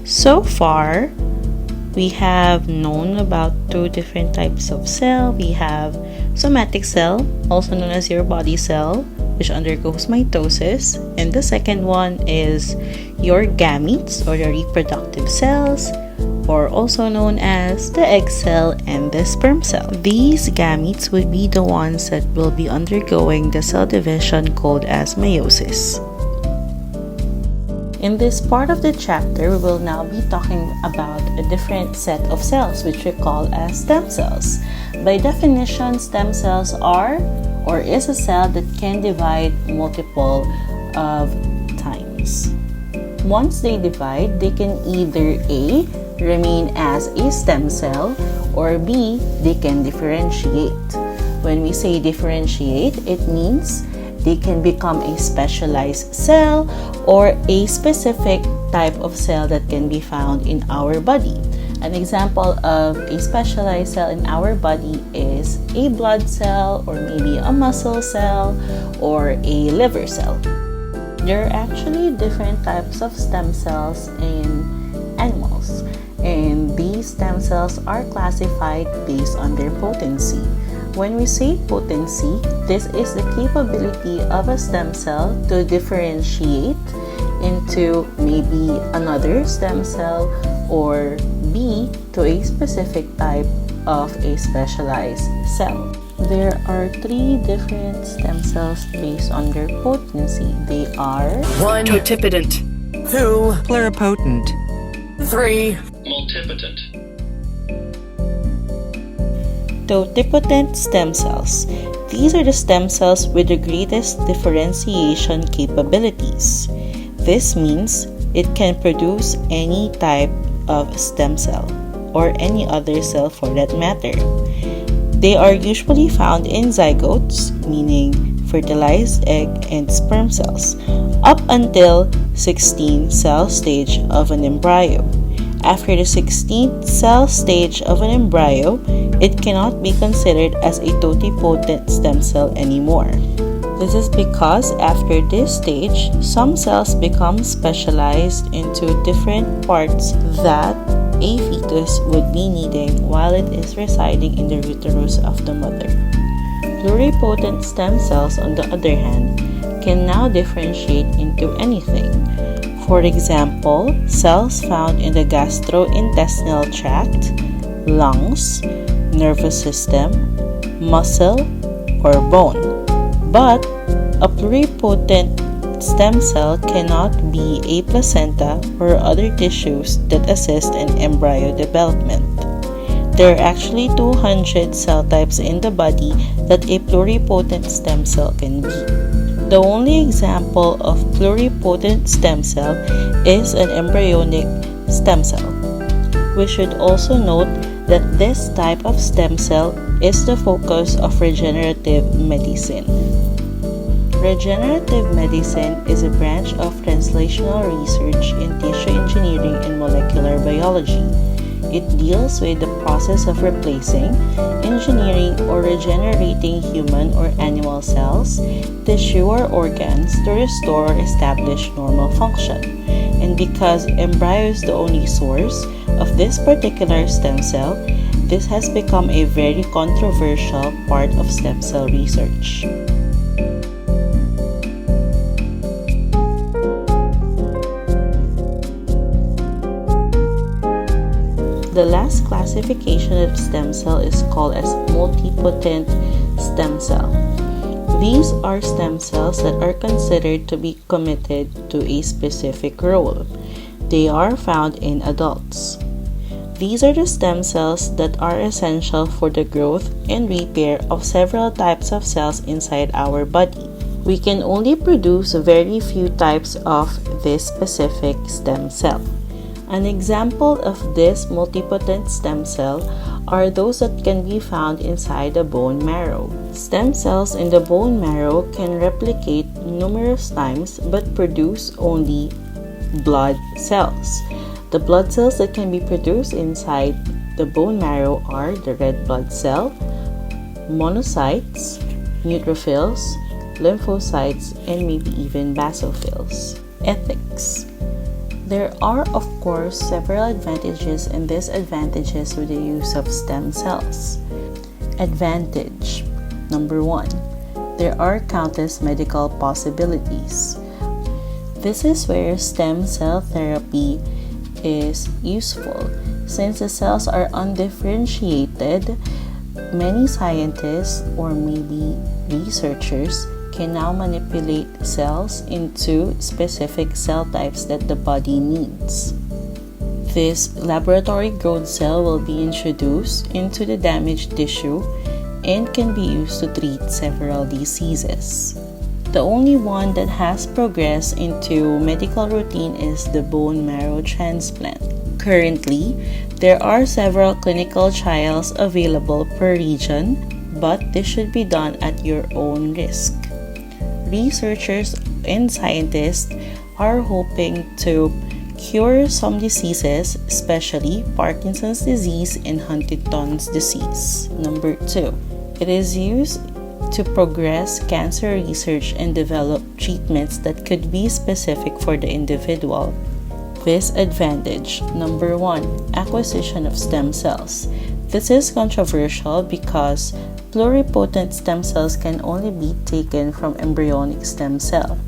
So far, we have known about two different types of cell. We have somatic cell, also known as your body cell, which undergoes mitosis. And the second one is your gametes or your reproductive cells, or also known as the egg cell and the sperm cell. These gametes would be the ones that will be undergoing the cell division called as meiosis. In this part of the chapter, we will now be talking about a different set of cells which we call as stem cells. By definition, stem cells are or is a cell that can divide multiple of times. Once they divide, they can either A, remain as a stem cell, or B, they can differentiate. When we say differentiate, it means they can become a specialized cell or a specific type of cell that can be found in our body. An example of a specialized cell in our body is a blood cell, or maybe a muscle cell, or a liver cell. There are actually different types of stem cells in animals, and these stem cells are classified based on their potency. When we say potency, this is the capability of a stem cell to differentiate into maybe another stem cell, or B, to a specific type of a specialized cell. There are three different stem cells based on their potency. They are 1. Totipotent. 2. Pluripotent. 3. Multipotent. totipotent stem cells. These are the stem cells with the greatest differentiation capabilities. This means it can produce any type of stem cell, or any other cell for that matter. They are usually found in zygotes, meaning fertilized egg and sperm cells, up until 16th cell stage of an embryo. After the 16th cell stage of an embryo, it cannot be considered as a totipotent stem cell anymore. This is because after this stage, some cells become specialized into different parts that a fetus would be needing while it is residing in the uterus of the mother. Pluripotent stem cells, on the other hand, can now differentiate into anything. For example, cells found in the gastrointestinal tract, lungs, nervous system, muscle, or bone. But a pluripotent stem cell cannot be a placenta or other tissues that assist in embryo development. There are actually 200 cell types in the body that a pluripotent stem cell can be. The only example of pluripotent stem cell is an embryonic stem cell. We should also note that this type of stem cell is the focus of regenerative medicine. Regenerative medicine is a branch of translational research in tissue engineering and molecular biology. It deals with the process of replacing, engineering, or regenerating human or animal cells, tissue, or organs to restore or establish normal function. And because embryo is the only source of this particular stem cell, this has become a very controversial part of stem cell research. The last classification of stem cell is called as multipotent stem cell. These are stem cells that are considered to be committed to a specific role. They are found in adults. These are the stem cells that are essential for the growth and repair of several types of cells inside our body. We can only produce very few types of this specific stem cell. An example of this multipotent stem cell are those that can be found inside the bone marrow. Stem cells in the bone marrow can replicate numerous times but produce only blood cells. The blood cells that can be produced inside the bone marrow are the red blood cell, monocytes, neutrophils, lymphocytes, and maybe even basophils. Ethics. There are, of course, several advantages and disadvantages with the use of stem cells. Advantage number 1. There are countless medical possibilities. This is where stem cell therapy is useful. Since the cells are undifferentiated, many scientists or maybe researchers can now manipulate cells into specific cell types that the body needs. This laboratory-grown cell will be introduced into the damaged tissue and can be used to treat several diseases. The only one that has progressed into medical routine is the bone marrow transplant. Currently, there are several clinical trials available per region, but this should be done at your own risk. Researchers and scientists are hoping to cure some diseases, especially Parkinson's disease and Huntington's disease. Number 2, it is used to progress cancer research and develop treatments that could be specific for the individual. Disadvantage number 1, acquisition of stem cells. This is controversial because pluripotent stem cells can only be taken from embryonic stem cell.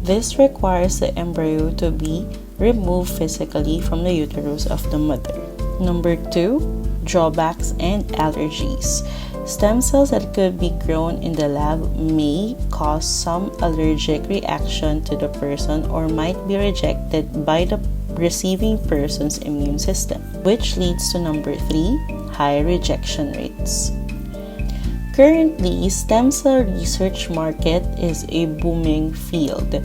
This requires the embryo to be removed physically from the uterus of the mother. Number 2, drawbacks and allergies. Stem cells that could be grown in the lab may cause some allergic reaction to the person or might be rejected by the receiving person's immune system, which leads to number 3, high rejection rates. Currently, stem cell research market is a booming field.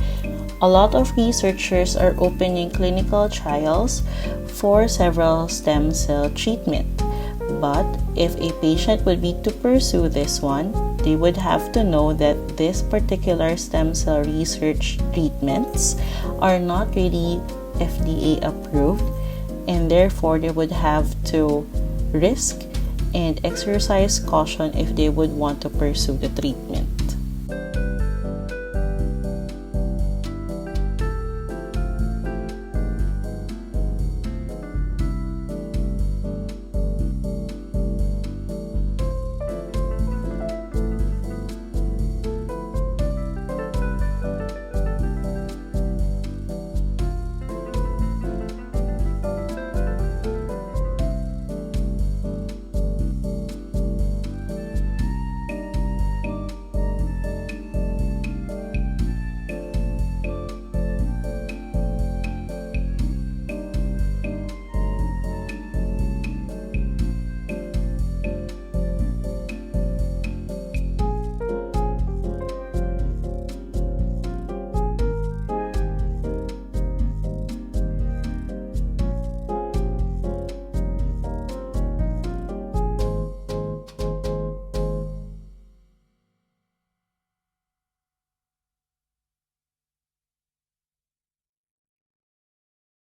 A lot of researchers are opening clinical trials for several stem cell treatment. But if a patient would be to pursue this one, they would have to know that this particular stem cell research treatments are not really FDA approved, and therefore they would have to risk and exercise caution if they would want to pursue the treatment.